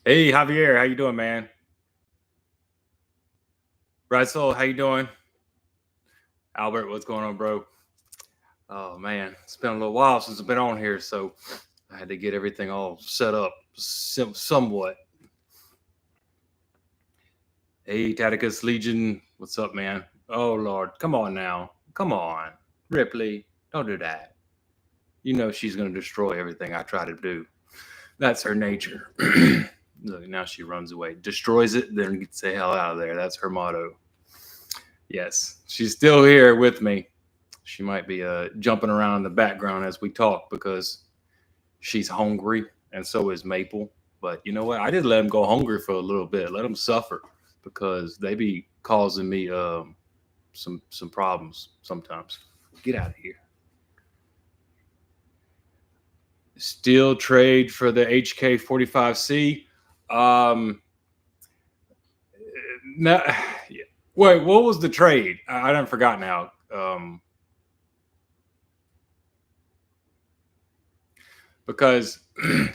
Hey Javier, how you doing, man? Russell, how you doing? Albert, what's going on, bro? Oh man, it's been a little while since I've been on here, so I had to get everything all set up somewhat. Hey, Taticus Legion, what's up, man? Oh Lord, come on now, come on, Ripley, don't do that. You know she's gonna destroy everything I try to do. That's her nature. Look, now she runs away, destroys it, then gets the hell out of there. That's her motto. Yes, she's still here with me. She might be jumping around in the background as we talk because she's hungry, and so is Maple. But you know what? I did let them go hungry for a little bit. Let them suffer because they be causing me some problems sometimes. Get out of here. Still trade for the HK45C. No, wait, what was the trade? I don't forgot now. Because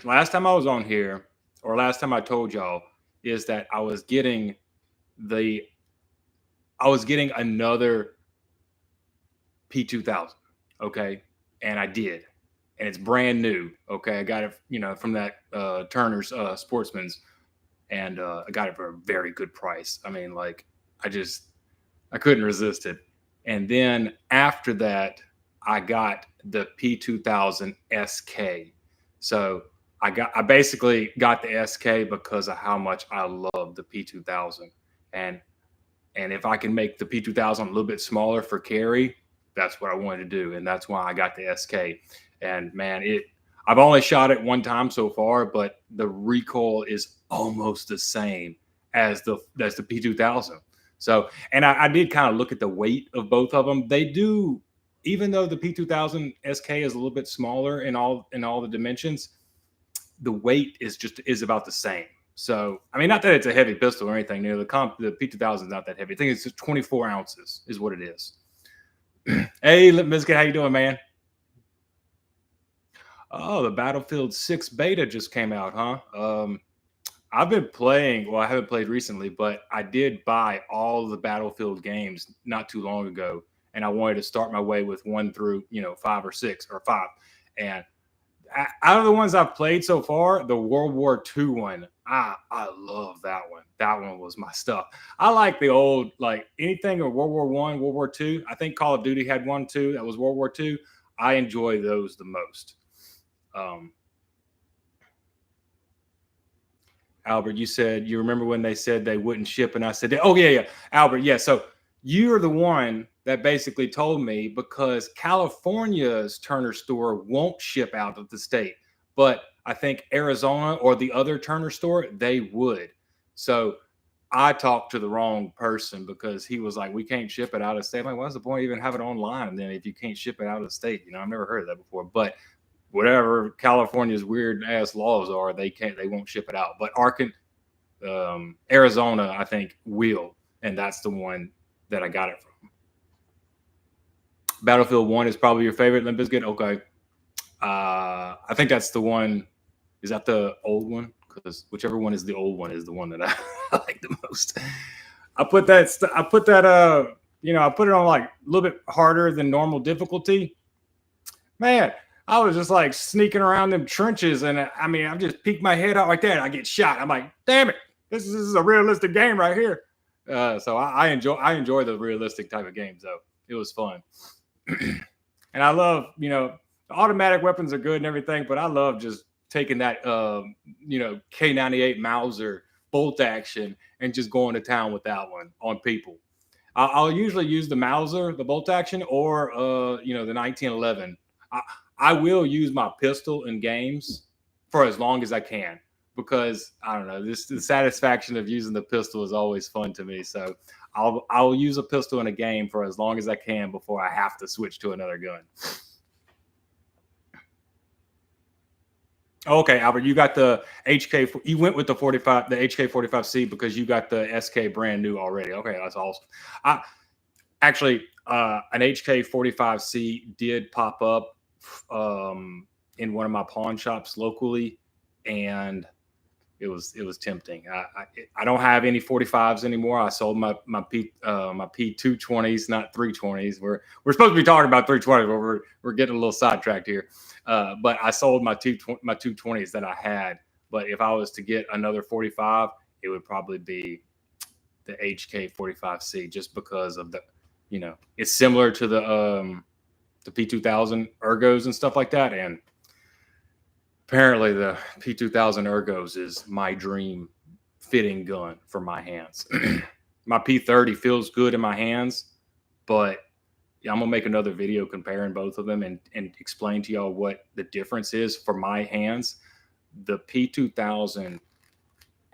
last time I was on here, or last time I told y'all, is that the I was getting another P2000, okay, and I did, and it's brand new, okay. I got it, from that Turner's Sportsman's, and I got it for a very good price. I mean, like, I couldn't resist it. And then after that, I got the P2000 SK. So I basically got the SK because of how much I love the P2000. And and if I can make the P2000 a little bit smaller for carry, that's what I wanted to do, and that's why I got the SK. And man, I've only shot it one time so far, but the recoil is almost the same as the P2000. So, and I did kind of look at the weight of both of them. They do, even though the P2000 SK is a little bit smaller in all the dimensions, the weight is about the same. So, I mean, not that it's a heavy pistol or anything. The P2000 is not that heavy. I think it's just 24 ounces is what it is. Hey, Lip Biscuit, how you doing, man? Oh, the Battlefield 6 beta just came out, huh? I've been playing. Well, I haven't played recently, but I did buy all the Battlefield games not too long ago, and I wanted to start my way with 1 through 5, and out of the ones I've played so far, the World War II one, I love that one. That one was my stuff. I like the old, like anything of World War One, World War II. I think Call of Duty had one too. That was World War II. I enjoy those the most. Um, Albert, you said you remember when they said they wouldn't ship, and I said, "Oh yeah, yeah, Albert, yeah." So you're the one that basically told me because California's Turner store won't ship out of the state, but I think Arizona or the other Turner store they would. So I talked to the wrong person because he was like, "We can't ship it out of state." I'm like, what's the point of even have it online? And then if you can't ship it out of the state, I've never heard of that before, but whatever California's weird ass laws are, they won't ship it out. But Arizona, I think will, and that's the one that I got it from. Battlefield 1 is probably your favorite, Limp Bizkit. Okay, I think that's the one. Is that the old one? Because whichever one is the old one is the one that I like the most. I put that. I put that. I put it on like a little bit harder than normal difficulty. Man, I was just like sneaking around them trenches, and I mean, I just peeked my head out like that, and I get shot. I'm like, damn it, this is a realistic game right here. So I enjoy the realistic type of games though. It was fun, and I love the automatic weapons are good and everything, but I love just taking that K98 Mauser bolt action and just going to town with that one on people. I'll usually use the Mauser, the bolt action, or the 1911. I will use my pistol in games for as long as I can because I don't know, the satisfaction of using the pistol is always fun to me. So I'll use a pistol in a game for as long as I can before I have to switch to another gun. Okay, Albert, you got the HK. You went with the 45, the HK45C because you got the SK brand new already. Okay, that's awesome. I actually an HK45C did pop up in one of my pawn shops locally, and it was tempting. I don't have any 45s anymore. I sold my P220s, not 320s. We're supposed to be talking about 320s, but we're getting a little sidetracked here. But I sold my 220s that I had. But if I was to get another 45, it would probably be the HK 45C, just because of the, it's similar to the P2000 ergos and stuff like that. And apparently the P2000 ergos is my dream fitting gun for my hands. My P30 feels good in my hands, but I'm going to make another video comparing both of them and explain to y'all what the difference is for my hands. The P2000,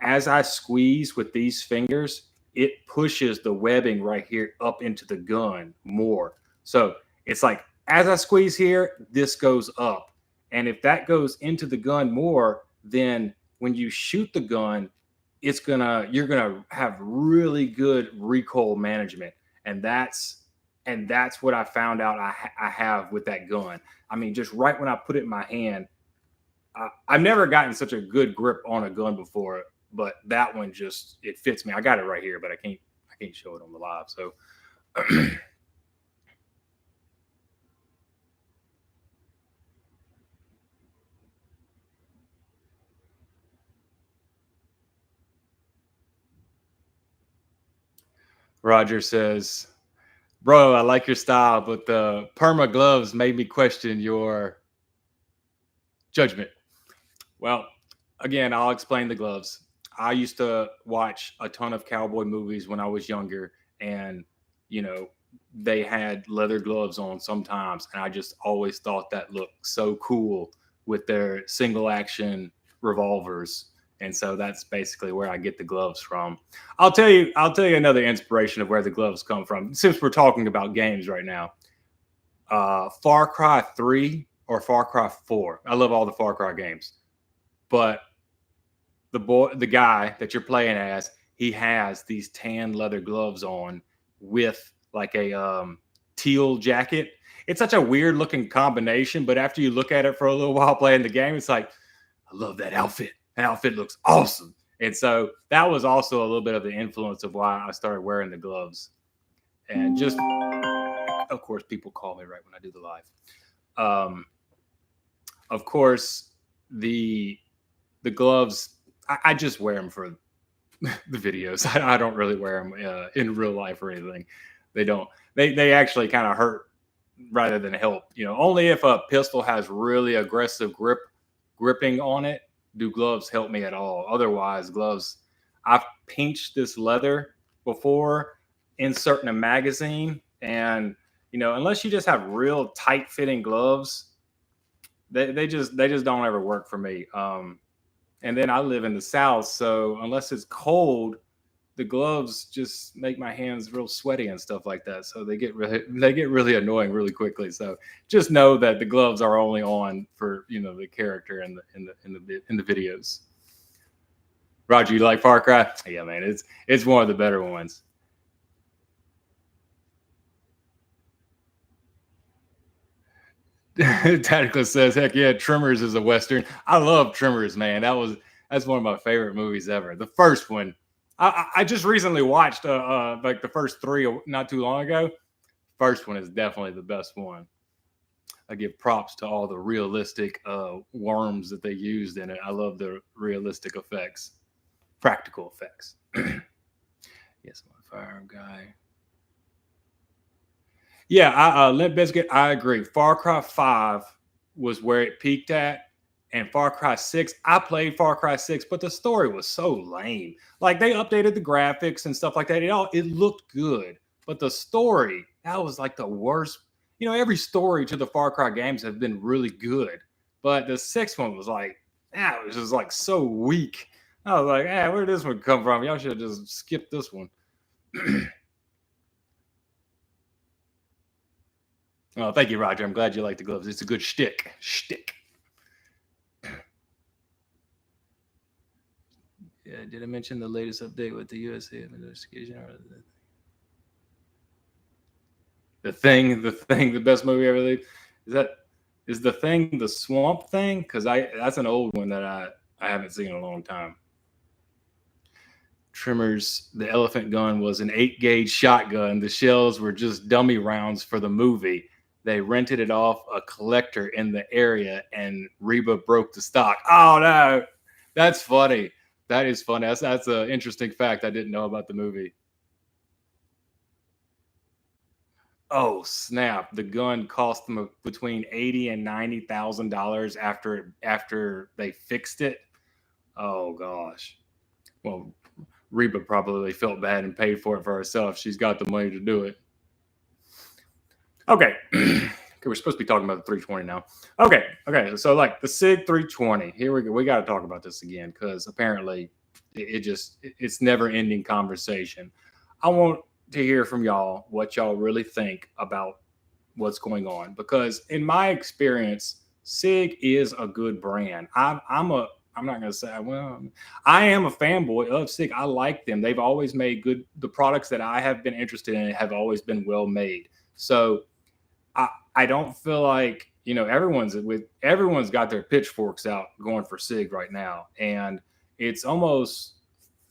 as I squeeze with these fingers, it pushes the webbing right here up into the gun more. So it's like, as I squeeze here, this goes up. And if that goes into the gun more, then when you shoot the gun, you're gonna have really good recoil management. And that's what I found out I have with that gun. I mean, just right when I put it in my hand, I've never gotten such a good grip on a gun before, but that one just, it fits me. I got it right here, but I can't show it on the live. So Roger says, bro, I like your style, but the perma gloves made me question your judgment. Well, again, I'll explain the gloves. I used to watch a ton of cowboy movies when I was younger, and they had leather gloves on sometimes, and I just always thought that looked so cool with their single action revolvers. And so that's basically where I get the gloves from. I'll tell you another inspiration of where the gloves come from, since we're talking about games right now. Far Cry 3 or Far Cry 4. I love all the Far Cry games, but the guy that you're playing as, he has these tan leather gloves on with like a teal jacket. It's such a weird looking combination, but after you look at it for a little while playing the game, it's like, I love that outfit. That outfit looks awesome. And so that was also a little bit of the influence of why I started wearing the gloves. And just, of course, people call me right when I do the live. Of course, the gloves, I just wear them for the videos. I don't really wear them in real life or anything. They actually kind of hurt rather than help. Only if a pistol has really aggressive gripping on it do gloves help me at all. Otherwise, gloves, I've pinched this leather before inserting a magazine, and unless you just have real tight fitting gloves, they just don't ever work for me. And then I live in the South, so unless it's cold, the gloves just make my hands real sweaty and stuff like that. So they get really annoying really quickly. So just know that the gloves are only on for the character in the videos. Roger, you like Far Cry? Yeah, man, it's one of the better ones. Tactical says, heck yeah, Tremors is a Western. I love Tremors, man. That's one of my favorite movies ever. The first one, I just recently watched like the first three not too long ago. First one is definitely the best one. I give props to all the realistic worms that they used in it. I love the realistic effects, practical effects. Yes, I'm a firearm guy. Yeah, Limp Bizkit, I agree. Far Cry 5 was where it peaked at. And Far Cry 6, I played Far Cry 6, but the story was so lame. Like, they updated the graphics and stuff like that. It looked good. But the story, that was like the worst. Every story to the Far Cry games have been really good. But the sixth one was like, it was just like so weak. I was like, where did this one come from? Y'all should have just skipped this one. Oh, thank you, Roger. I'm glad you like the gloves. It's a good shtick. Yeah, did I mention the latest update with the USA investigation? Or the Thing, the best movie ever? Is The Thing the Swamp Thing? Because that's an old one that I haven't seen in a long time. Trimmer's The Elephant Gun was an 8-gauge shotgun. The shells were just dummy rounds for the movie. They rented it off a collector in the area, and Reba broke the stock. Oh no, that's funny. That is funny. That's an interesting fact I didn't know about the movie. Oh snap! The gun cost them between $80,000 and $90,000 after they fixed it. Oh gosh. Well, Reba probably felt bad and paid for it for herself. She's got the money to do it. Okay. Okay, we're supposed to be talking about the 320 now. Okay. So like the Sig 320. Here we go. We got to talk about this again because apparently it's never ending conversation. I want to hear from y'all what y'all really think about what's going on because in my experience, Sig is a good brand. I'm not going to say, well, I am a fanboy of Sig. I like them. They've always made the products that I have been interested in have always been well made. So I don't feel like, everyone's got their pitchforks out going for Sig right now. And it's almost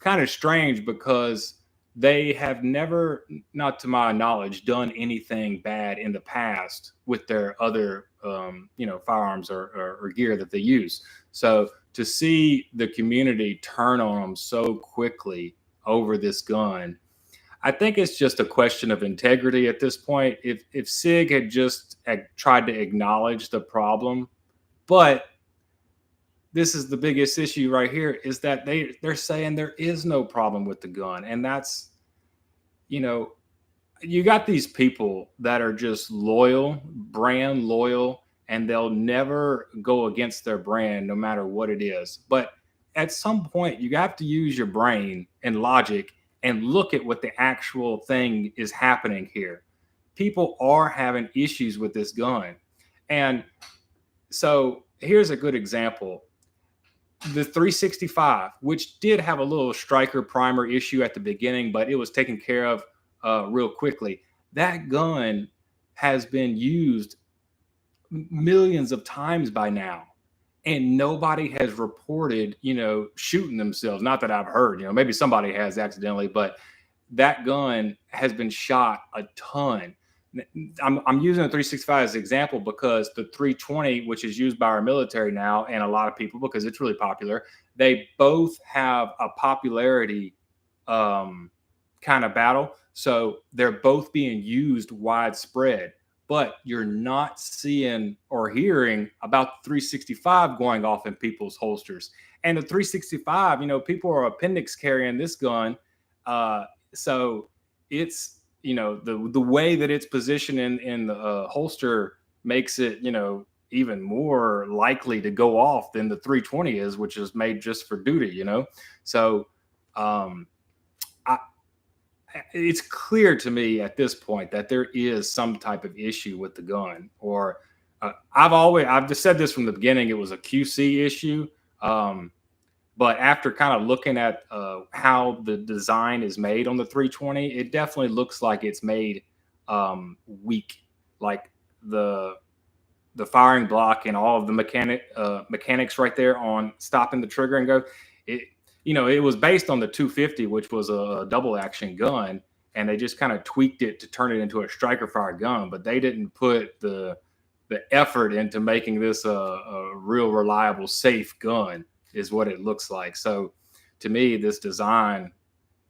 kind of strange because they have never, not to my knowledge, done anything bad in the past with their other, firearms or gear that they use. So to see the community turn on them so quickly over this gun, I think it's just a question of integrity at this point. If Sig had just tried to acknowledge the problem, but this is the biggest issue right here is that they're saying there is no problem with the gun, and that's, you got these people that are just loyal, brand loyal, and they'll never go against their brand no matter what it is. But at some point, you have to use your brain and logic and look at what the actual thing is happening here. People are having issues with this gun. And so here's a good example. The 365, which did have a little striker primer issue at the beginning, but it was taken care of real quickly. That gun has been used millions of times by now, and nobody has reported, shooting themselves. Not that I've heard, maybe somebody has accidentally, but that gun has been shot a ton. I'm using the 365 as an example because the 320, which is used by our military now, and a lot of people because it's really popular, they both have a popularity kind of battle. So they're both being used widespread, but you're not seeing or hearing about the 365 going off in people's holsters. And the 365, people are appendix carrying this gun. So it's, the way that it's positioned in the holster makes it, even more likely to go off than the 320 is, which is made just for duty, So it's clear to me at this point that there is some type of issue with the gun, or I've just said this from the beginning. It was a QC issue. But after kind of looking at how the design is made on the 320, it definitely looks like it's made weak. Like the firing block and all of the mechanics right there on stopping the trigger and go. It was based on the 250, which was a double action gun, and they just kind of tweaked it to turn it into a striker fire gun. But they didn't put the effort into making this a real reliable, safe gun, is what it looks like. So to me, this design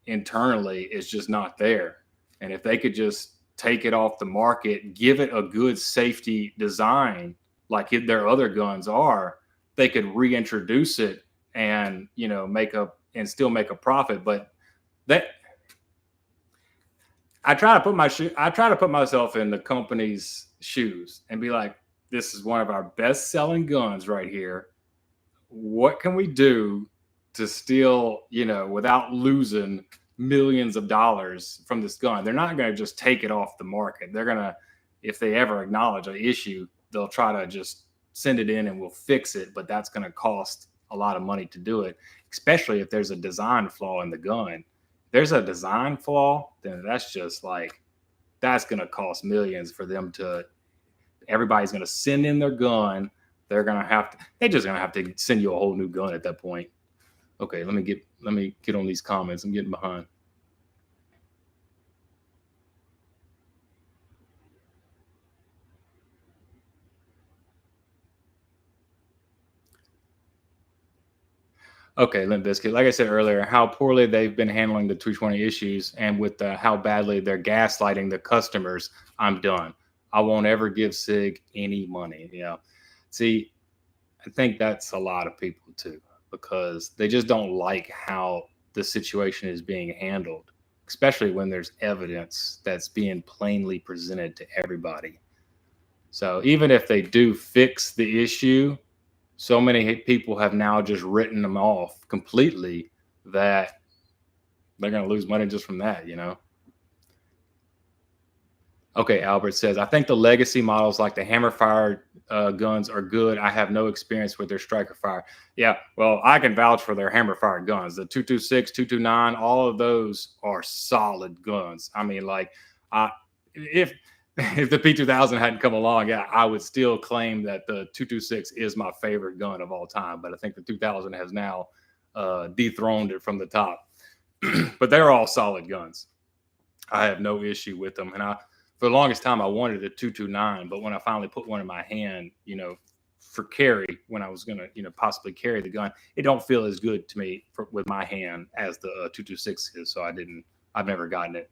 internally is just not there. And if they could just take it off the market, give it a good safety design like their other guns are, they could reintroduce it and, still make a profit. But I try to put myself in the company's shoes and be like, this is one of our best selling guns right here. What can we do to still, without losing millions of dollars from this gun? They're not going to just take it off the market. They're going to, if they ever acknowledge an issue, they'll try to just send it in and we'll fix it. But that's going to cost a lot of money to do it, especially if there's a design flaw in the gun. If there's a design flaw, then that's going to cost millions for them to, everybody's going to send in their gun. They're just going to have to send you a whole new gun at that point. Okay, let me let me get on these comments. I'm getting behind. Okay, Limp Bizkit. Like I said earlier, how poorly they've been handling the 220 issues, and with how badly they're gaslighting the customers, I'm done. I won't ever give Sig any money. Yeah. See, I think that's a lot of people too, because they just don't like how the situation is being handled, especially when there's evidence that's being plainly presented to everybody. So even if they do fix the issue, so many people have now just written them off completely that they're going to lose money just from that, you know? Okay, Albert says, I think the legacy models like the hammer fire guns are good. I have no experience with their striker fire. Yeah, well, I can vouch for their hammer fire guns. The 226, 229, all of those are solid guns. I mean, like, if if the P2000 hadn't come along, yeah, I would still claim that the 226 is my favorite gun of all time. But I think the 2000 has now dethroned it from the top. But they're all solid guns. I have no issue with them. And for the longest time, I wanted a 229. But when I finally put one in my hand, you know, for carry, when I was going to, you know, possibly carry the gun, it don't feel as good to me with my hand as the 226 is. So I've never gotten it.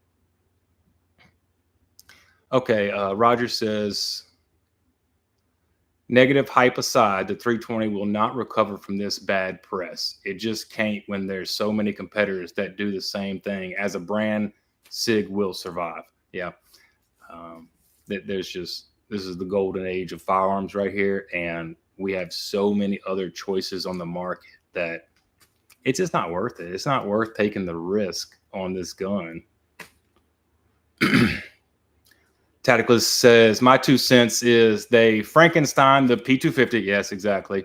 Okay, Roger says, negative hype aside, the 320 will not recover from this bad press. It just can't when there's so many competitors that do the same thing. As a brand, Sig will survive. Yeah. This is the golden age of firearms right here. And we have so many other choices on the market that it's just not worth it. It's not worth taking the risk on this gun. Tacticalist says, my 2 cents is they Frankenstein the P250. Yes, exactly.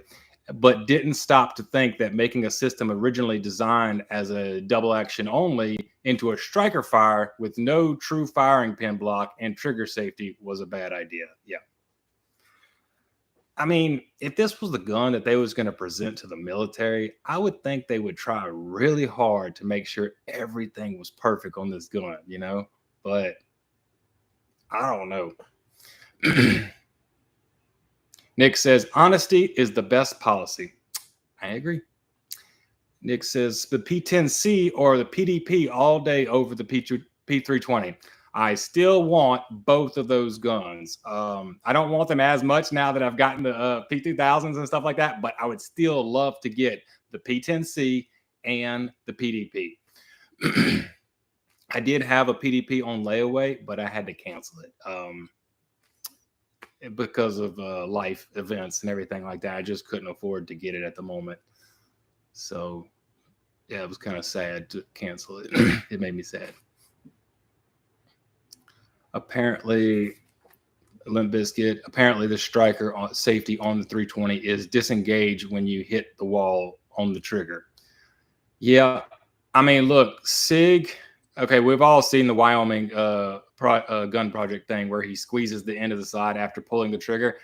But didn't stop to think that making a system originally designed as a double action only into a striker fire with no true firing pin block and trigger safety was a bad idea. Yeah. I mean, if this was the gun that they was going to present to the military, I would think they would try really hard to make sure everything was perfect on this gun, you know? But I don't know. Nick says, honesty is the best policy. I agree. Nick says, the P10C or the PDP all day over the P320. I still want both of those guns. I don't want them as much now that I've gotten the P2000s and stuff like that, but I would still love to get the P10C and the PDP. I did have a PDP on layaway, but I had to cancel it because of life events and everything like that. I just couldn't afford to get it at the moment. So, yeah, it was kind of sad to cancel it. It made me sad. Apparently, Limp Bizkit, apparently the striker safety on the 320 is disengaged when you hit the wall on the trigger. Yeah, I mean, look, Sig... Okay, we've all seen the Wyoming gun project thing where he squeezes the end of the slide after pulling the trigger.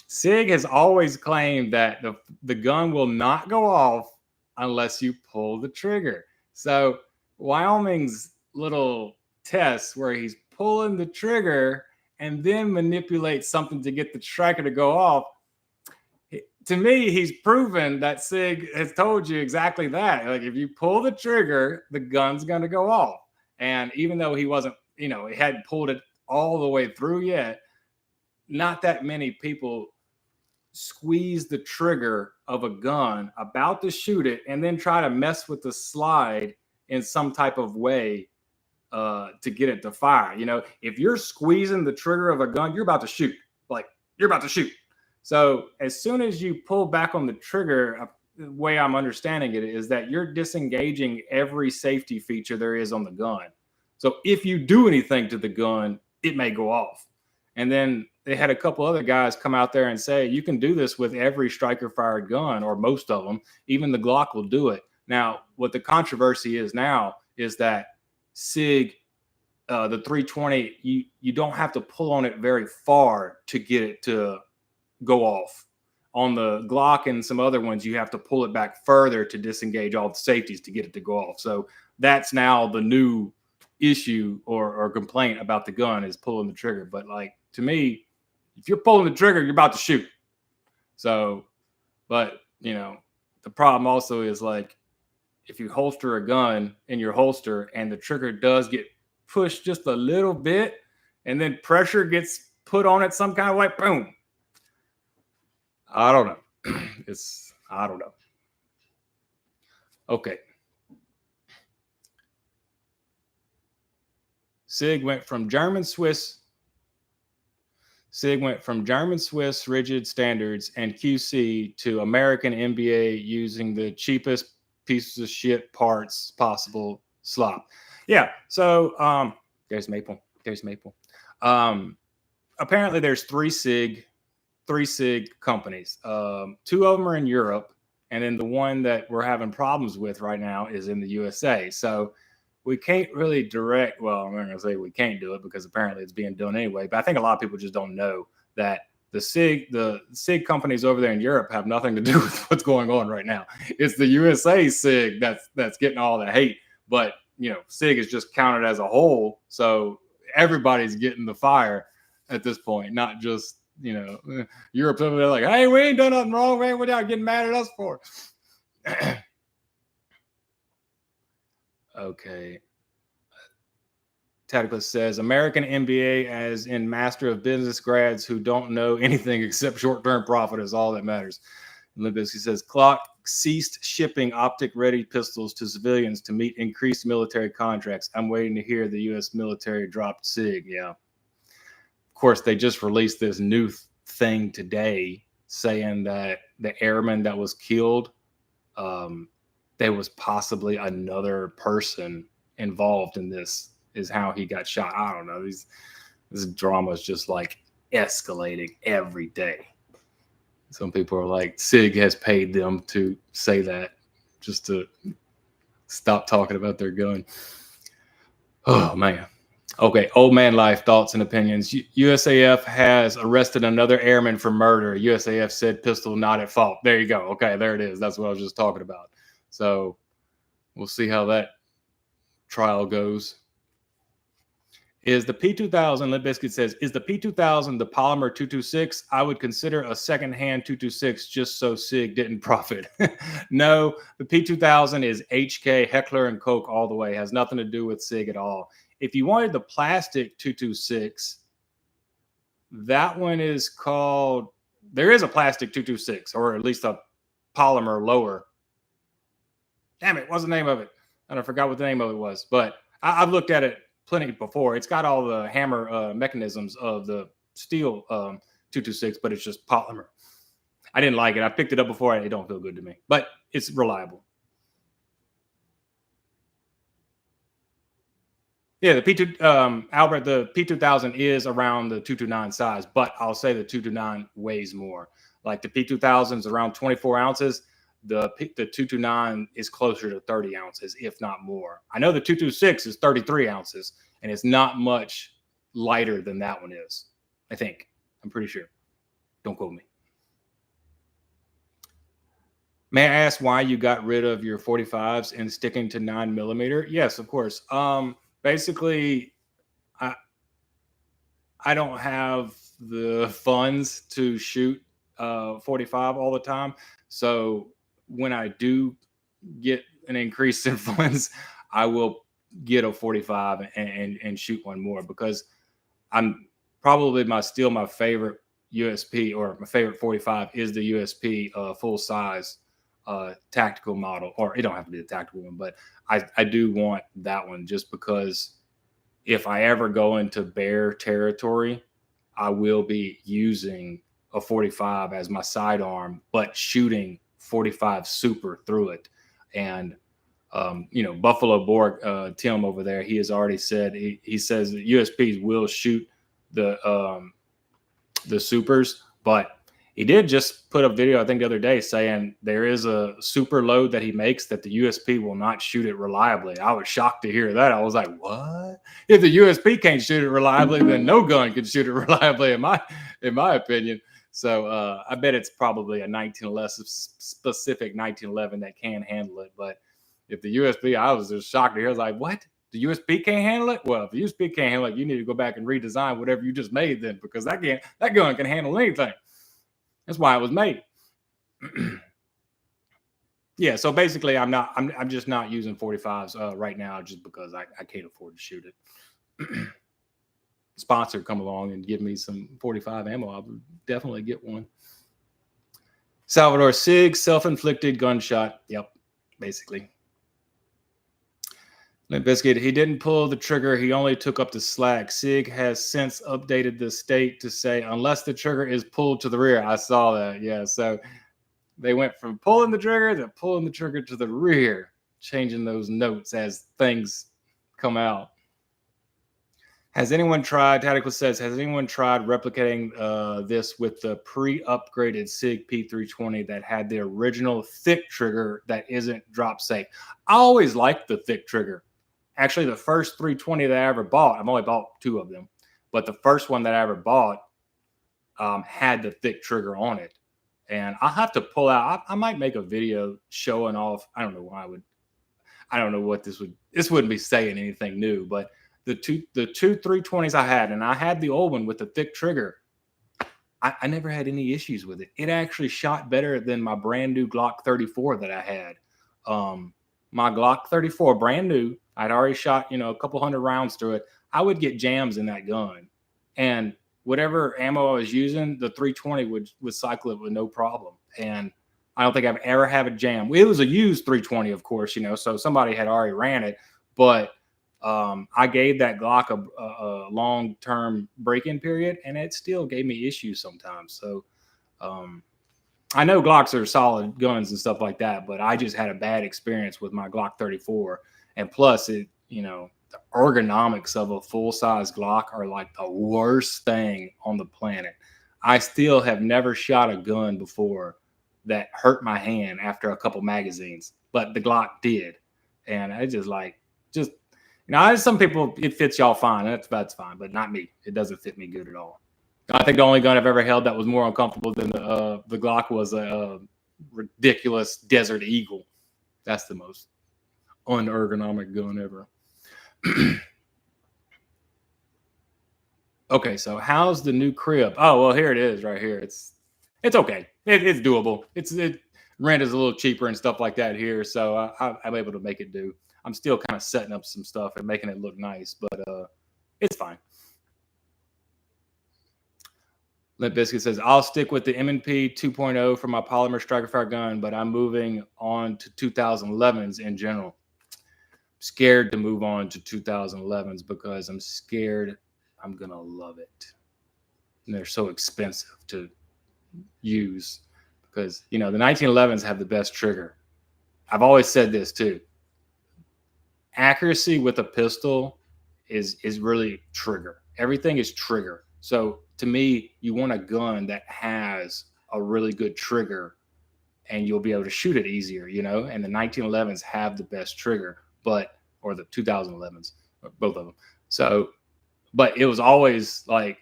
Sig has always claimed that the gun will not go off unless you pull the trigger. So Wyoming's little test where he's pulling the trigger and then manipulates something to get the striker to go off, to me, he's proven that Sig has told you exactly that. Like, if you pull the trigger, the gun's going to go off. And even though he wasn't, you know, he hadn't pulled it all the way through yet, not that many people squeeze the trigger of a gun about to shoot it and then try to mess with the slide in some type of way to get it to fire. You know, if you're squeezing the trigger of a gun, you're about to shoot. Like, you're about to shoot. So as soon as you pull back on the trigger, the way I'm understanding it is that you're disengaging every safety feature there is on the gun. So if you do anything to the gun, it may go off. And then they had a couple other guys come out there and say, you can do this with every striker fired gun, or most of them. Even the Glock will do it. Now, what the controversy is now is that Sig, the 320, you don't have to pull on it very far to get it to go off. On the Glock and some other ones, you have to pull it back further to disengage all the safeties to get it to go off. So that's now the new issue or complaint about the gun is pulling the trigger. But like, to me, if you're pulling the trigger, you're about to shoot. So, but you know, the problem also is like, if you holster a gun in your holster and the trigger does get pushed just a little bit and then pressure gets put on it some kind of way, boom. I don't know. I don't know. Okay. Sig went from German Swiss rigid standards and QC to American NBA using the cheapest pieces of shit parts possible slop. Yeah. So there's Maple. Apparently there's three Sig companies. Two of them are in Europe, and then the one that we're having problems with right now is in the USA. So we can't really direct. Well, I'm not going to say we can't do it because apparently it's being done anyway. But I think a lot of people just don't know that the Sig companies over there in Europe have nothing to do with what's going on right now. It's the USA Sig that's getting all the hate. But you know, Sig is just counted as a whole, so everybody's getting the fire at this point, not just, you know, Europe's over there like, hey, we ain't done nothing wrong, man. What y'all getting mad at us for? Okay. Tacticus says American MBA as in Master of Business grads who don't know anything except short-term profit is all that matters. Limbisky says Glock ceased shipping optic-ready pistols to civilians to meet increased military contracts. I'm waiting to hear the U.S. military dropped Sig. Yeah. Of course, they just released this new thing today saying that the airman that was killed, there was possibly another person involved in this, is how he got shot. I don't know. This drama is just like escalating every day. Some people are like, Sig has paid them to say that just to stop talking about their gun. Oh, man. Okay, old man life, thoughts and opinions. USAF has arrested another airman for murder. USAF said pistol not at fault. There you go. Okay, there it is. That's what I was just talking about. So we'll see how that trial goes. Is the P2000, Limp Bizkit says, is the P2000 the polymer 226? I would consider a secondhand 226 just so Sig didn't profit. No, the P2000 is HK, Heckler and Koch all the way. Has nothing to do with Sig at all. If you wanted the plastic 226, that one is called, there is a plastic 226, or at least a polymer lower. Damn it, what's the name of it? I forgot what the name of it was, but I've looked at it plenty before. It's got all the hammer mechanisms of the steel 226, but it's just polymer. I didn't like it. I picked it up before. It don't feel good to me, but it's reliable. Yeah, the P2 Albert, the P2000 is around the 229 size, but I'll say the 229 weighs more. Like the P2000 is around 24 ounces. The 229 is closer to 30 ounces, if not more. I know the 226 is 33 ounces, and it's not much lighter than that one is. I think. I'm pretty sure. Don't quote me. May I ask why you got rid of your 45s and sticking to 9mm? Yes, of course. Basically, I don't have the funds to shoot 45 all the time. So when I do get an increase in funds, I will get a 45 and shoot one more, because I'm probably my favorite USP, or my favorite 45 is the USP full size tactical model, or it don't have to be the tactical one, but I do want that one, just because if I ever go into bear territory, I will be using a 45 as my sidearm, but shooting 45 super through it. And you know, Buffalo Borg, Tim over there, he has already said, he says that USPs will shoot the supers, but he did just put a video, I think the other day, saying there is a super load that he makes that the USP will not shoot it reliably. I was shocked to hear that. I was like, what? If the USP can't shoot it reliably, then no gun can shoot it reliably, in my opinion. So I bet it's probably a 1911 specific 1911 that can handle it. But if the USB, I was just shocked to hear. I was like, what? The USB can't handle it? Well, if the USB can't handle it, you need to go back and redesign whatever you just made then, because that gun can handle anything. That's why it was made. Yeah, so basically I'm just not using 45s right now just because I can't afford to shoot it. Sponsor come along and give me some 45 ammo, I would definitely get one. Salvador Sig, self-inflicted gunshot. Yep, basically. Limp Bizkit, he didn't pull the trigger. He only took up the slack. Sig has since updated the state to say, unless the trigger is pulled to the rear. I saw that. Yeah. So they went from pulling the trigger to pulling the trigger to the rear, changing those notes as things come out. Has anyone tried, Tactical says, has anyone tried replicating this with the pre-upgraded Sig P320 that had the original thick trigger that isn't drop safe? I always liked the thick trigger. Actually, the first 320 that I ever bought, I've only bought 2 of them, but the first one that I ever bought had the thick trigger on it. And I'll have to pull out, I might make a video showing off. I don't know why I don't know what this wouldn't be saying anything new, but the two 320s I had, and I had the old one with the thick trigger. I never had any issues with it. It actually shot better than my brand new Glock 34 that I had. My Glock 34, brand new, I'd already shot, a couple hundred rounds through it. I would get jams in that gun, and whatever ammo I was using, the 320 would cycle it with no problem. And I don't think I've ever had a jam. It was a used 320, of course, so somebody had already ran it, but I gave that Glock a long-term break-in period, and it still gave me issues sometimes. So I know Glocks are solid guns and stuff like that, but I just had a bad experience with my Glock 34. And plus, the ergonomics of a full-size Glock are like the worst thing on the planet. I still have never shot a gun before that hurt my hand after a couple magazines, but the Glock did. And I just some people, it fits y'all fine. That's fine, but not me. It doesn't fit me good at all. I think the only gun I've ever held that was more uncomfortable than the Glock was a ridiculous Desert Eagle. That's the most unergonomic gun ever. Okay, so how's the new crib? Oh, well, here it is right here. It's okay. It's doable. Rent is a little cheaper and stuff like that here, so I'm able to make it do. I'm still kind of setting up some stuff and making it look nice, but it's fine. Limp Bizkit says, I'll stick with the M&P 2.0 for my polymer striker fire gun, but I'm moving on to 2011s in general. I'm scared to move on to 2011s because I'm scared I'm going to love it. And they're so expensive to use because, the 1911s have the best trigger. I've always said this too. Accuracy with a pistol is really trigger. Everything is trigger. So to me, you want a gun that has a really good trigger and you'll be able to shoot it easier, and the 1911s have the best trigger, or the 2011s, both of them. So, but it was always like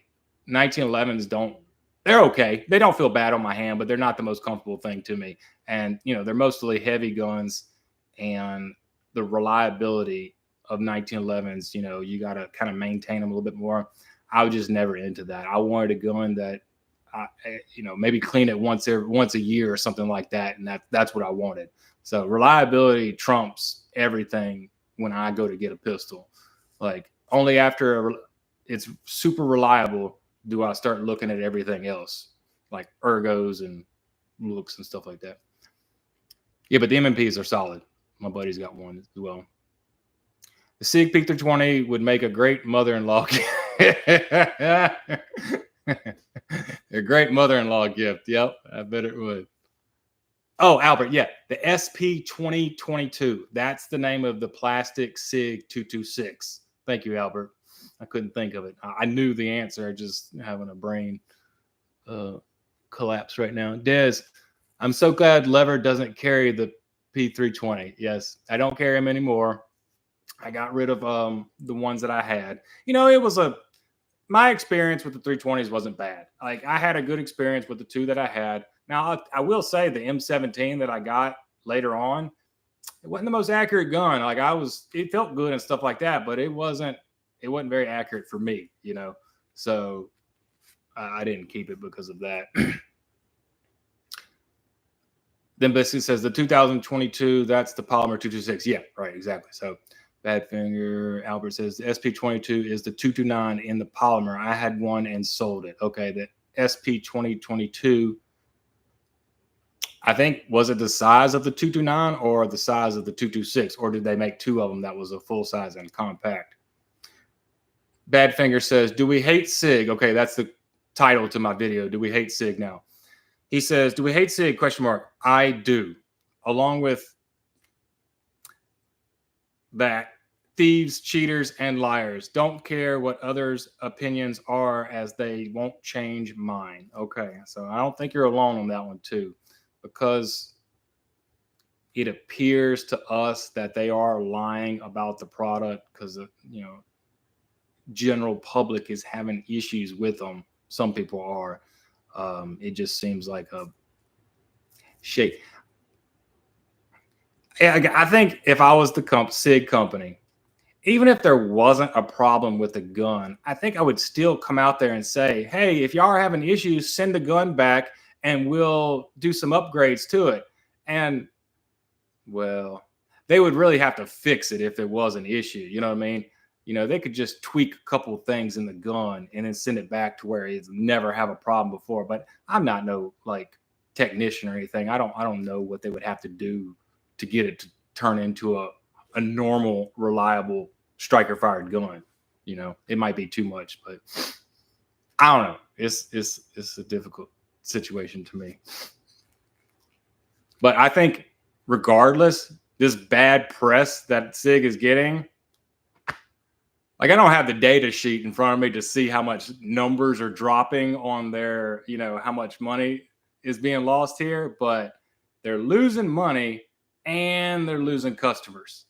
1911s they're okay. They don't feel bad on my hand, but they're not the most comfortable thing to me. And, they're mostly heavy guns, and the reliability of 1911s, you got to kind of maintain them a little bit more. I was just never into that. I wanted a gun that, maybe clean it once a year or something like that. And that's what I wanted. So reliability trumps everything when I go to get a pistol. Like only after it's super reliable do I start looking at everything else, like ergos and looks and stuff like that. Yeah, but the MMPs are solid. My buddy's got one as well. The Sig P320 would make a great mother-in-law a great mother-in-law gift. Yep, I bet it would. Oh, Albert, yeah, the SP 2022. That's the name of the plastic Sig 226. Thank you, Albert. I couldn't think of it. I knew the answer. Just having a brain collapse right now. Des, I'm so glad Lever doesn't carry the P320. Yes, I don't carry him anymore. I got rid of the ones that I had. It was my experience with the 320s wasn't bad. Like I had a good experience with the two that I had. Now I will say the M17 that I got later on, it wasn't the most accurate gun. Like it felt good and stuff like that, but it wasn't very accurate for me, you know. So I didn't keep it because of that. Then basically says the 2022, that's the polymer 226. Yeah, right, exactly. So Badfinger Albert says the SP22 is the 229 in the polymer. I had one and sold it. Okay, the SP 2022, I think, was it the size of the 229 or the size of the 226, or did they make two of them that was a full size and compact? Badfinger says, do we hate Sig? Okay, that's the title to my video. Do we hate Sig now? He says, do we hate Sig? Question mark. I do. Along with that, thieves, cheaters, and liars. Don't care what others' opinions are, as they won't change mine. Okay, so I don't think you're alone on that one too, because it appears to us that they are lying about the product because, you know, general public is having issues with them. Some people are. It just seems like a shake. I think if I was the Sig company, even if there wasn't a problem with the gun, I think I would still come out there and say, hey, if y'all are having issues, send the gun back and we'll do some upgrades to it. And, well, they would really have to fix it if there was an issue. You know what I mean? You know, they could just tweak a couple of things in the gun and then send it back to where it's never have a problem before. But I'm not no like technician or anything. I don't know what they would have to do to get it to turn into a normal, reliable striker fired gun. You know, it might be too much, but I don't know. It's a difficult situation to me. But I think regardless, this bad press that Sig is getting, like I don't have the data sheet in front of me to see how much numbers are dropping on their, you know, how much money is being lost here, but they're losing money and they're losing customers.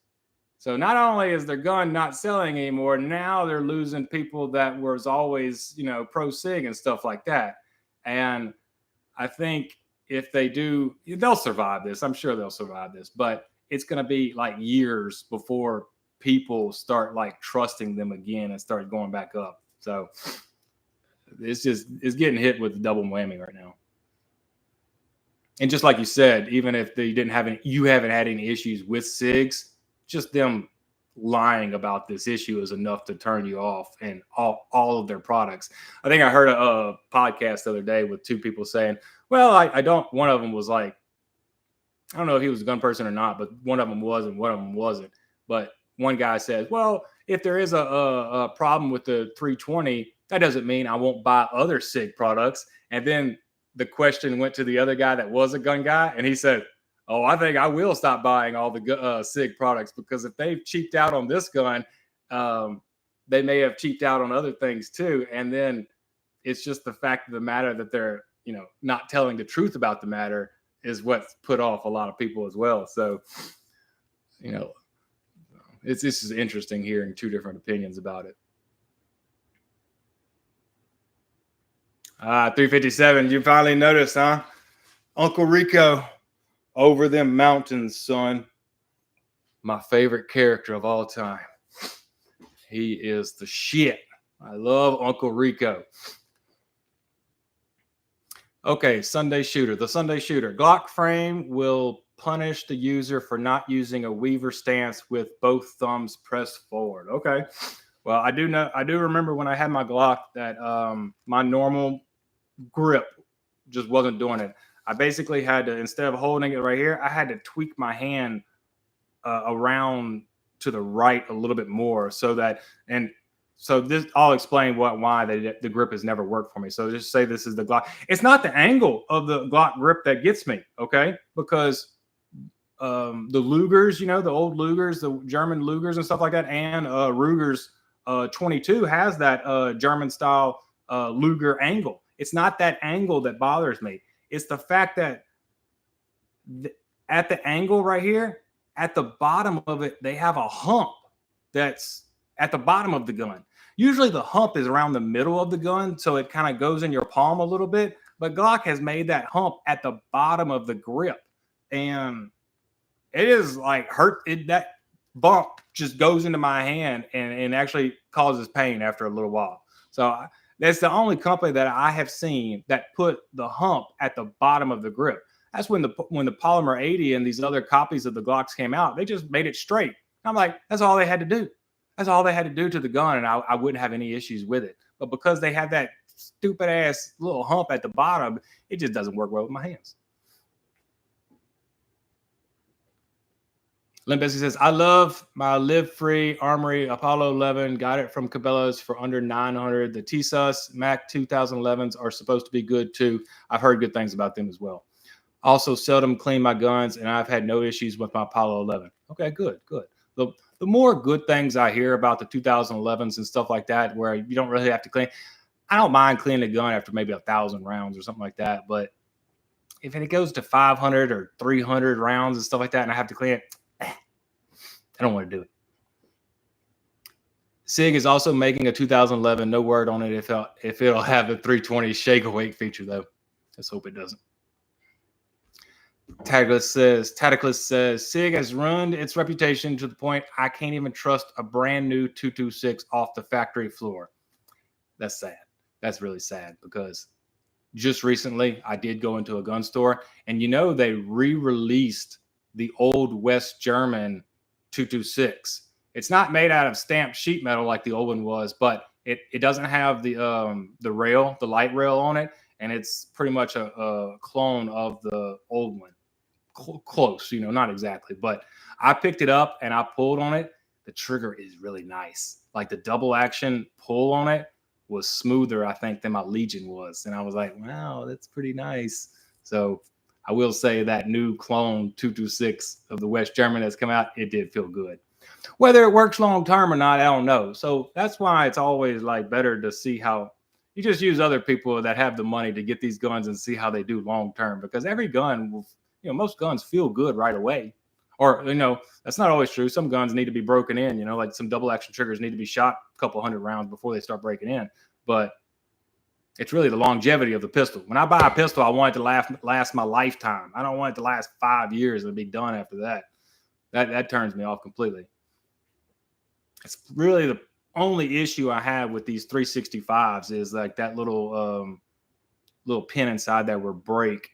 So not only is their gun not selling anymore, now they're losing people that was always, you know, pro Sig and stuff like that. And I think if they do, they'll survive this. I'm sure they'll survive this, but it's going to be like years before people start like trusting them again and start going back up. So it's getting hit with the double whammy right now. And just like you said, even if you haven't had any issues with SIGs, just them lying about this issue is enough to turn you off and all of their products. I think I heard a podcast the other day with two people saying, well, I don't, one of them was like, I don't know if he was a gun person or not, but one of them was and one of them wasn't. But one guy says, well, if there is a problem with the 320, that doesn't mean I won't buy other SIG products. And then the question went to the other guy that was a gun guy, and he said, oh, I think I will stop buying all the SIG products, because if they've cheaped out on this gun, they may have cheaped out on other things too. And then it's just the fact of the matter that they're, you know, not telling the truth about the matter is what's put off a lot of people as well. So, you know, this is interesting hearing two different opinions about it. 357, you finally noticed, huh? Uncle Rico over them mountains, son. My favorite character of all time. He is the shit. I love Uncle Rico. Okay, Sunday Shooter. The Sunday Shooter. Glock frame will punish the user for not using a weaver stance with both thumbs pressed forward. Okay. Well, I do remember when I had my Glock that my normal grip just wasn't doing it. I basically had to, instead of holding it right here, I had to tweak my hand around to the right a little bit more, so that, and so this, I'll explain why the grip has never worked for me. So just say this is the Glock. It's not the angle of the Glock grip that gets me, okay? Because the Lugers, you know, the old Lugers, the German Lugers and stuff like that, and Ruger's 22 has that German style Luger angle. It's not that angle that bothers me. It's the fact that at the angle right here, at the bottom of it, they have a hump that's at the bottom of the gun. Usually the hump is around the middle of the gun, so it kind of goes in your palm a little bit. But Glock has made that hump at the bottom of the grip, and it is like that bump just goes into my hand and actually causes pain after a little while. So that's the only company that I have seen that put the hump at the bottom of the grip. That's when the Polymer 80 and these other copies of the Glocks came out. They just made it straight. I'm like, that's all they had to do. That's all they had to do to the gun, and I wouldn't have any issues with it. But because they have that stupid ass little hump at the bottom, it just doesn't work well with my hands. Limp Bizkit says, I love my Live Free Armory Apollo 11. Got it from Cabela's for under $900. The TSUS Mac 2011s are supposed to be good too. I've heard good things about them as well. Also, seldom clean my guns, and I've had no issues with my Apollo 11. Okay, good. The more good things I hear about the 2011s and stuff like that, where you don't really have to clean. I don't mind cleaning a gun after maybe 1,000 rounds or something like that. But if it goes to 500 or 300 rounds and stuff like that, and I have to clean it, I don't want to do it. Sig is also making a 2011. No word on it if it'll have the 320 shake awake feature though. Let's hope it doesn't. Tacticless says Sig has ruined its reputation to the point I can't even trust a brand new 226 off the factory floor. That's sad. That's really sad because just recently I did go into a gun store and they re-released the old West German 226. It's not made out of stamped sheet metal like the old one was, but it doesn't have the rail, the light rail on it, and it's pretty much a clone of the old one. Close, not exactly, but I picked it up and I pulled on it. The trigger is really nice. Like the double action pull on it was smoother, I think, than my Legion was. And I was like, wow, that's pretty nice. So I will say that new clone 226 of the West German that's come out, it did feel good. Whether it works long term or not, I don't know. So that's why it's always like better to see how you just use other people that have the money to get these guns and see how they do long term, because every gun will, most guns feel good right away. Or, that's not always true. Some guns need to be broken in, like some double action triggers need to be shot a couple hundred rounds before they start breaking in. But it's really the longevity of the pistol. When I buy a pistol, I want it to last my lifetime. I don't want it to last 5 years and be done after that. That turns me off completely. It's really the only issue I have with these 365s is like that little pin inside that will break.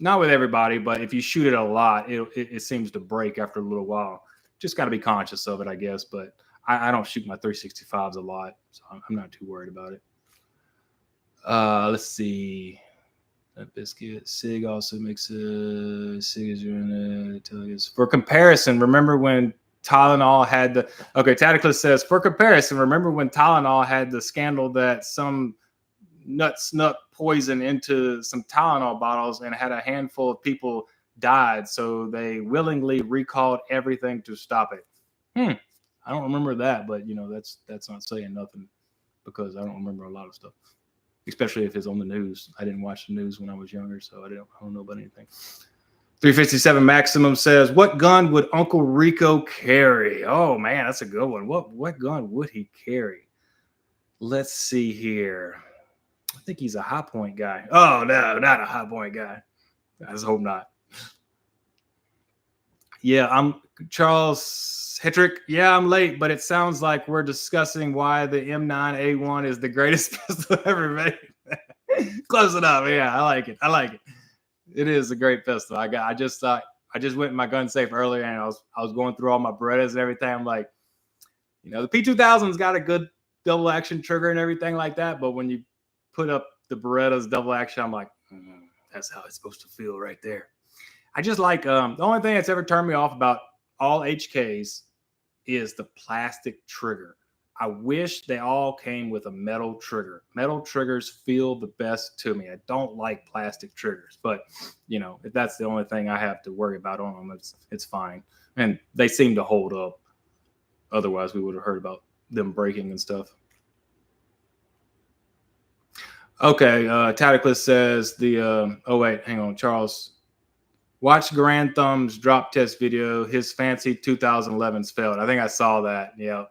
Not with everybody, but if you shoot it a lot, it seems to break after a little while. Just got to be conscious of it, I guess. But I don't shoot my 365s a lot, so I'm not too worried about it. Let's see. That biscuit. Sig also makes a Sig is doing for comparison. Remember when Tylenol had the Tacticless says for comparison. Remember when Tylenol had the scandal that some nut snuck poison into some Tylenol bottles and had a handful of people died, so they willingly recalled everything to stop it. I don't remember that, but that's not saying nothing because I don't remember a lot of stuff, especially if it's on the news. I didn't watch the news when I was younger, so I don't know about anything. 357 Maximum says, what gun would Uncle Rico carry? Oh man, that's a good one. What gun would he carry? Let's see here. I think he's a high point guy. Oh, no, not a high point guy. I just hope not. Yeah, I'm Charles Hetrick. Yeah, I'm late, but it sounds like we're discussing why the M9A1 is the greatest pistol ever made. Close enough. Yeah, I like it. It is a great pistol. I just went in my gun safe earlier and I was going through all my Berettas and everything. I'm like, the P2000's got a good double action trigger and everything like that, but when you put up the Beretta's double action, I'm like, that's how it's supposed to feel right there. I just like the only thing that's ever turned me off about all HKs is the plastic trigger. I wish they all came with a metal trigger. Metal triggers feel the best to me. I don't like plastic triggers, but if that's the only thing I have to worry about on them, it's fine. And they seem to hold up. Otherwise, we would have heard about them breaking and stuff. Okay, Tacticless says hang on, Charles. Watch Grand Thumb's drop test video. His fancy 2011s failed. I think I saw that. Yeah.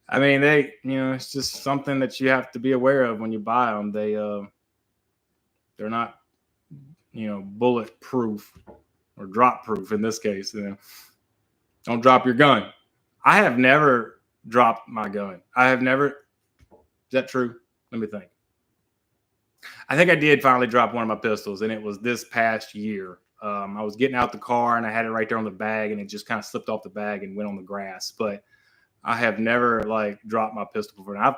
I mean, it's just something that you have to be aware of when you buy them. They're not, bulletproof or drop proof in this case. Don't drop your gun. I have never dropped my gun. I have never. Is that true? Let me think. I think I did finally drop one of my pistols, and it was this past year. I was getting out the car, and I had it right there on the bag, and it just kind of slipped off the bag and went on the grass. But I have never dropped my pistol before. And I've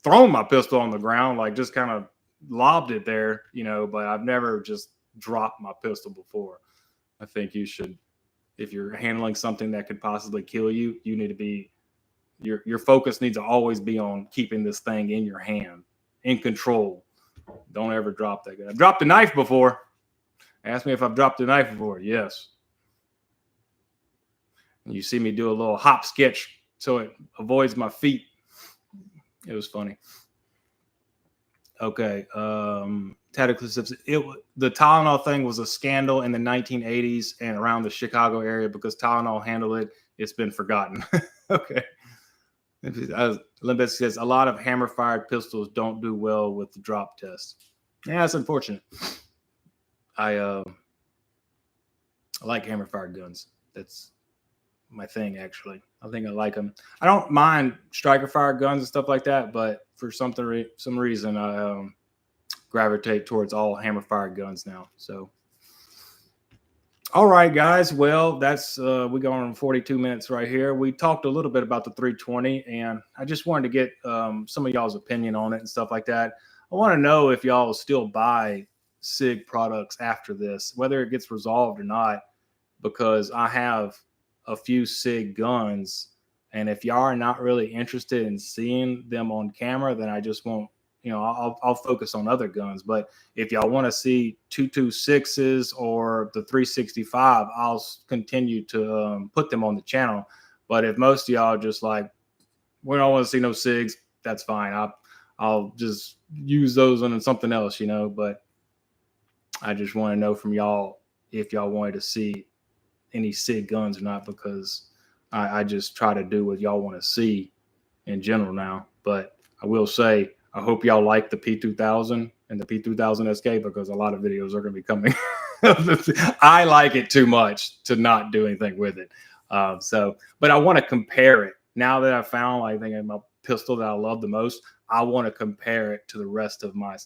thrown my pistol on the ground, just kind of lobbed it there, but I've never just dropped my pistol before. I think you should, if you're handling something that could possibly kill you, you need to be, your focus needs to always be on keeping this thing in your hand, in control. Don't ever drop that gun. I've dropped a knife before. Ask me if I've dropped a knife before. Yes. And you see me do a little hop sketch so it avoids my feet. It was funny. Okay. The Tylenol thing was a scandal in the 1980s and around the Chicago area because Tylenol handled it. It's been forgotten. Okay. Limbet says a lot of hammer-fired pistols don't do well with the drop test. Yeah, that's unfortunate. I like hammer-fired guns. That's my thing, actually. I think I like them. I don't mind striker-fired guns and stuff like that, but for some reason, I gravitate towards all hammer-fired guns now. So, all right, guys. Well, that's we go on 42 minutes right here. We talked a little bit about the 320, and I just wanted to get some of y'all's opinion on it and stuff like that. I want to know if y'all still buy Sig products after this, whether it gets resolved or not, because I have a few Sig guns, and if y'all are not really interested in seeing them on camera, then I just won't. I'll focus on other guns. But if y'all want to see 226s or the 365, I'll continue to put them on the channel. But if most of y'all just we don't want to see no SIGs, that's fine. I'll just use those on something else, But I just want to know from y'all if y'all wanted to see any SIG guns or not, because I just try to do what y'all want to see in general now. But I will say, I hope y'all like the P2000 and the P2000 SK, because a lot of videos are going to be coming. I like it too much to not do anything with it. But I want to compare it. Now that I found, I think, my pistol that I love the most, I want to compare it to the rest of my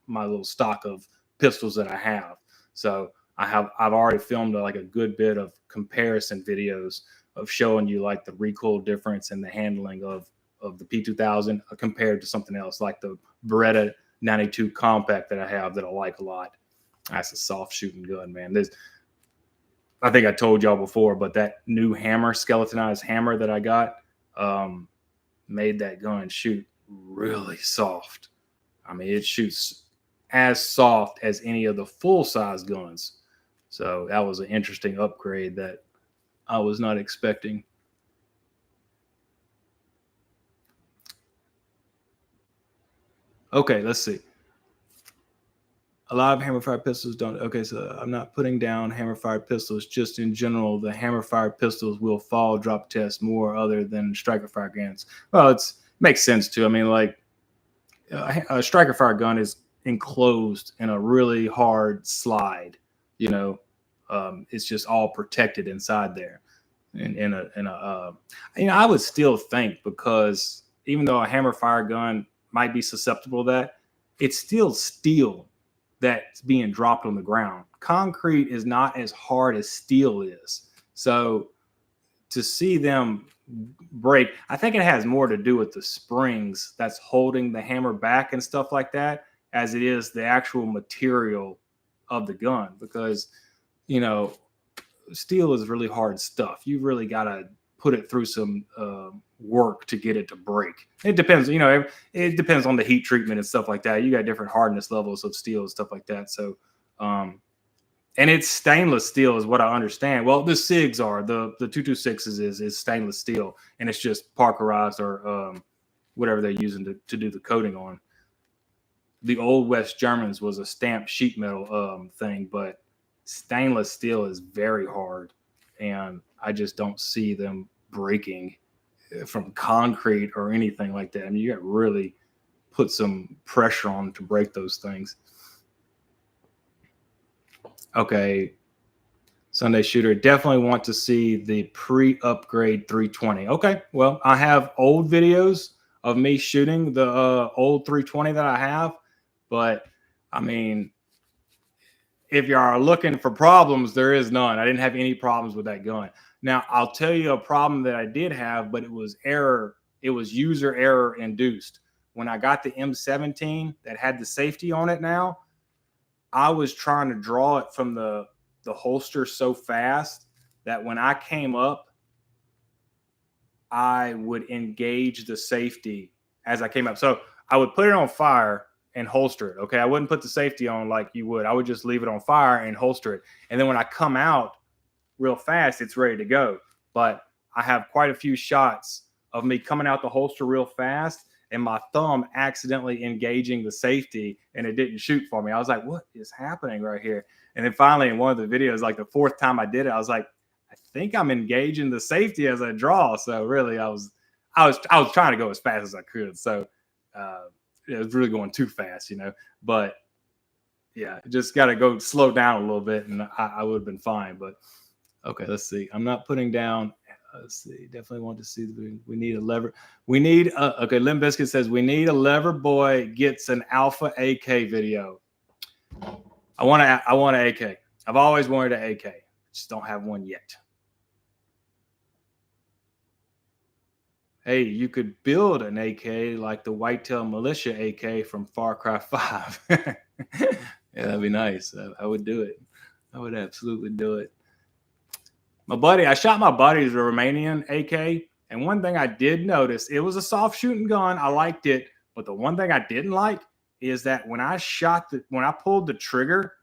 little stock of pistols that I have. So I've already filmed a good bit of comparison videos of showing you the recoil difference and the handling of the P2000 compared to something else, like the Beretta 92 compact that I have that I like a lot. That's a soft shooting gun, man. I think I told y'all before, but that new hammer, skeletonized hammer that I got, made that gun shoot really soft. I mean, it shoots as soft as any of the full-size guns. So that was an interesting upgrade that I was not expecting. Okay, let's see. A lot of hammer-fired pistols don't. Okay, so I'm not putting down hammer-fired pistols. Just in general, the hammer-fired pistols will fall drop test more other than striker-fired guns. Well, it makes sense too. I mean, a striker-fired gun is enclosed in a really hard slide. It's just all protected inside there. I would still think, because even though a hammer-fired gun might be susceptible to that, it's still steel that's being dropped on the ground. Concrete is not as hard as steel is. So to see them break, I think it has more to do with the springs that's holding the hammer back and stuff like that, as it is the actual material of the gun. Because, steel is really hard stuff. You really got to put it through some work to get it to break. It depends, it depends on the heat treatment and stuff like that. You got different hardness levels of steel and stuff like that. So, and it's stainless steel is what I understand. Well, the SIGs are, the 226s is stainless steel, and it's just parkerized or whatever they're using to do the coating on. The old West Germans was a stamped sheet metal thing, but stainless steel is very hard, and I just don't see them breaking from concrete or anything like that. I mean, you got to really put some pressure on to break those things. Okay. Sunday Shooter, definitely want to see the pre-upgrade 320. Okay, well, I have old videos of me shooting the old 320 that I have, but I mean, if you are looking for problems, there is none. I didn't have any problems with that gun. Now, I'll tell you a problem that I did have, but it was error. It was user error induced. When I got the M17 that had the safety on it now, I was trying to draw it from the holster so fast that when I came up, I would engage the safety as I came up. So I would put it on fire and holster it. Okay. I wouldn't put the safety on like you would. I would just leave it on fire and holster it. And then when I come out real fast, it's ready to go. But I have quite a few shots of me coming out the holster real fast and my thumb accidentally engaging the safety and it didn't shoot for me. I was like, what is happening right here? And then finally in one of the videos, like the fourth time I did it, I was like, I think I'm engaging the safety as I draw. So really I was trying to go as fast as I could. So it was really going too fast, you know, but yeah, just got to go slow down a little bit and I would have been fine. But okay, let's see. I'm not putting down. Let's see. Definitely want to see. We need a lever. We need. Okay, Limp Bizkit says we need a Leverboy gets an Alpha AK video. I want an AK. I've always wanted an AK. Just don't have one yet. Hey, you could build an AK like the Whitetail Militia AK from Far Cry 5. Yeah, that'd be nice. I would do it. I would absolutely do it. I shot my buddy's Romanian AK, and one thing I did notice, it was a soft shooting gun. I liked it, but the one thing I didn't like is that when I pulled the trigger,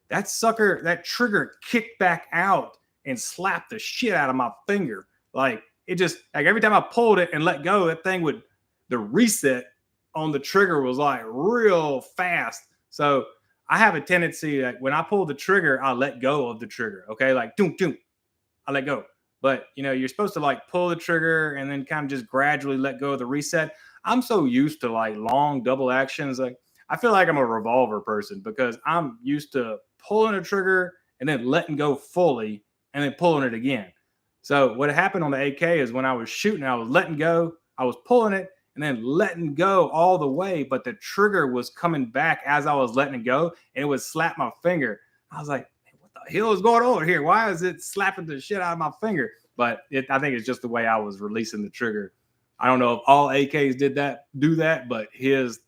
that trigger kicked back out and slapped the shit out of my finger. Like it just like every time I pulled it and let go, the reset on the trigger was like real fast. So I have a tendency that when I pull the trigger, I let go of the trigger. Okay, like doom doom. I let go. But, you know, you're supposed to like pull the trigger and then kind of just gradually let go of the reset. I'm so used to like long double actions. Like I feel like I'm a revolver person because I'm used to pulling a trigger and then letting go fully and then pulling it again. So what happened on the AK is when I was shooting, I was letting go, I was pulling it and then letting go all the way. But the trigger was coming back as I was letting it go and it would slap my finger. I was like, hell is going on here? Why is it slapping the shit out of my finger? But I think it's just the way I was releasing the trigger. I don't know if all AKs do that, but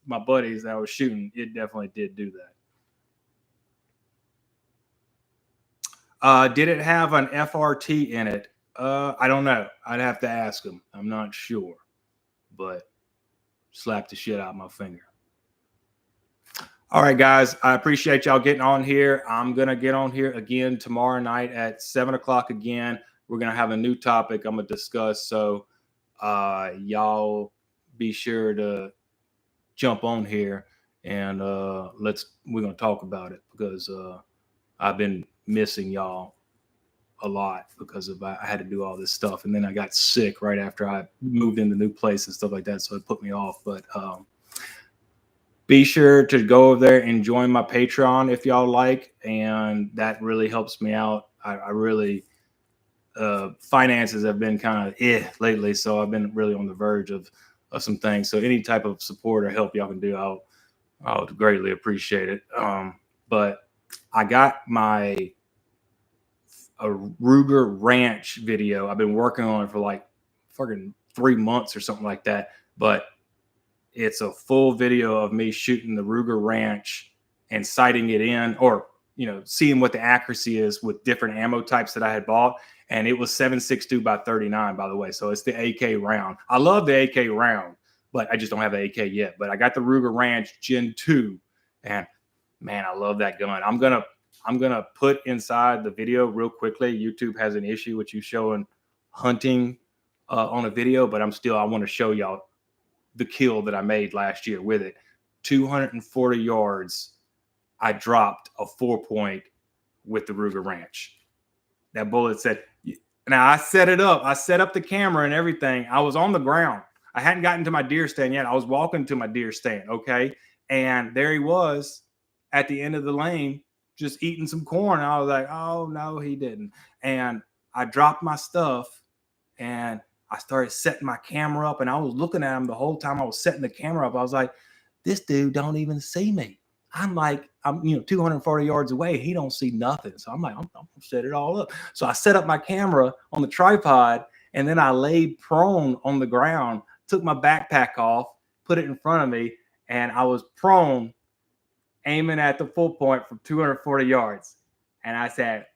my buddies that I was shooting, it definitely did do that. Did it have an FRT in it? I don't know. I'd have to ask them. I'm not sure, but slapped the shit out of my finger. All right, guys, I appreciate y'all getting on here. I'm going to get on here again tomorrow night at 7 o'clock again. We're going to have a new topic I'm going to discuss. So y'all be sure to jump on here and we're going to talk about it because I've been missing y'all a lot because I had to do all this stuff. And then I got sick right after I moved into the new place and stuff like that. So it put me off. But be sure to go over there and join my Patreon if y'all like. And that really helps me out. I really, finances have been kind of lately. So I've been really on the verge of some things. So any type of support or help y'all can do, I'll greatly appreciate it. But I got a Ruger Ranch video. I've been working on it for like fucking 3 months or something like that. But it's a full video of me shooting the Ruger Ranch and sighting it in, or, you know, seeing what the accuracy is with different ammo types that I had bought. And it was 7.62 by 39, by the way. So it's the AK round. I love the AK round, but I just don't have the AK yet. But I got the Ruger Ranch Gen 2, and man, I love that gun. I'm gonna put inside the video real quickly. YouTube has an issue with you showing hunting on a video, but I want to show y'all the kill that I made last year with it. 240 yards. I dropped a 4-point with the Ruger Ranch. That bullet said, Now I set it up. I set up the camera and everything. I was on the ground. I hadn't gotten to my deer stand yet. I was walking to my deer stand. Okay. And there he was at the end of the lane, just eating some corn. I was like, oh no, he didn't. And I dropped my stuff and I started setting my camera up, and I was looking at him the whole time I was setting the camera up. I was like, this dude don't even see me. I'm 240 yards away. He don't see nothing. So I'm like, I'm gonna set it all up. So I set up my camera on the tripod, and then I laid prone on the ground, took my backpack off, put it in front of me, and I was prone, aiming at the full point from 240 yards. And I said,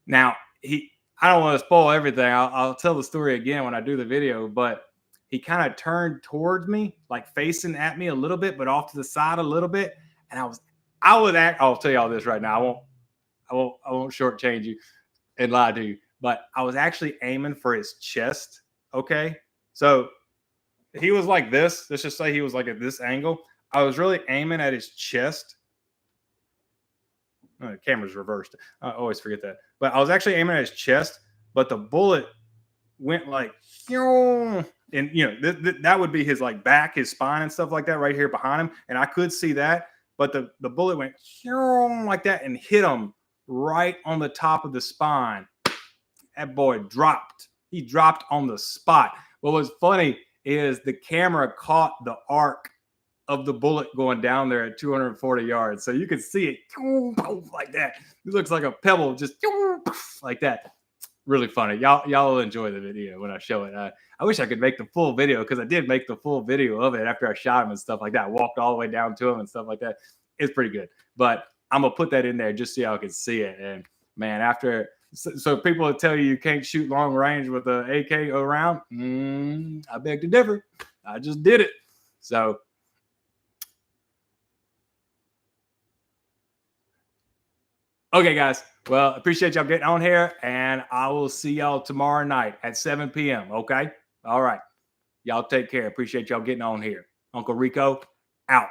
now I don't want to spoil everything. I'll tell the story again when I do the video, but he kind of turned towards me, like facing at me a little bit, but off to the side a little bit. And I'll tell you all this right now. I won't shortchange you and lie to you, but I was actually aiming for his chest. Okay. So he was like this. Let's just say he was like at this angle. I was really aiming at his chest. Oh, the camera's reversed. I always forget that. But I was actually aiming at his chest, but the bullet went like, and that would be his like back, his spine and stuff like that right here behind him. And I could see that, but the bullet went like that and hit him right on the top of the spine. That boy dropped. He dropped on the spot. What was funny is the camera caught the arc of the bullet going down there at 240 yards. So you could see it like that. It looks like a pebble just like that. Really funny. Y'all will enjoy the video when I show it. I wish I could make the full video, because I did make the full video of it after I shot him and stuff like that. I walked all the way down to him and stuff like that. It's pretty good. But I'm going to put that in there just so y'all can see it. And man, so people will tell you can't shoot long range with an AK around. I beg to differ. I just did it. So okay, guys. Well, appreciate y'all getting on here, and I will see y'all tomorrow night at 7 p.m. Okay? All right. Y'all take care. Appreciate y'all getting on here. Uncle Rico, out.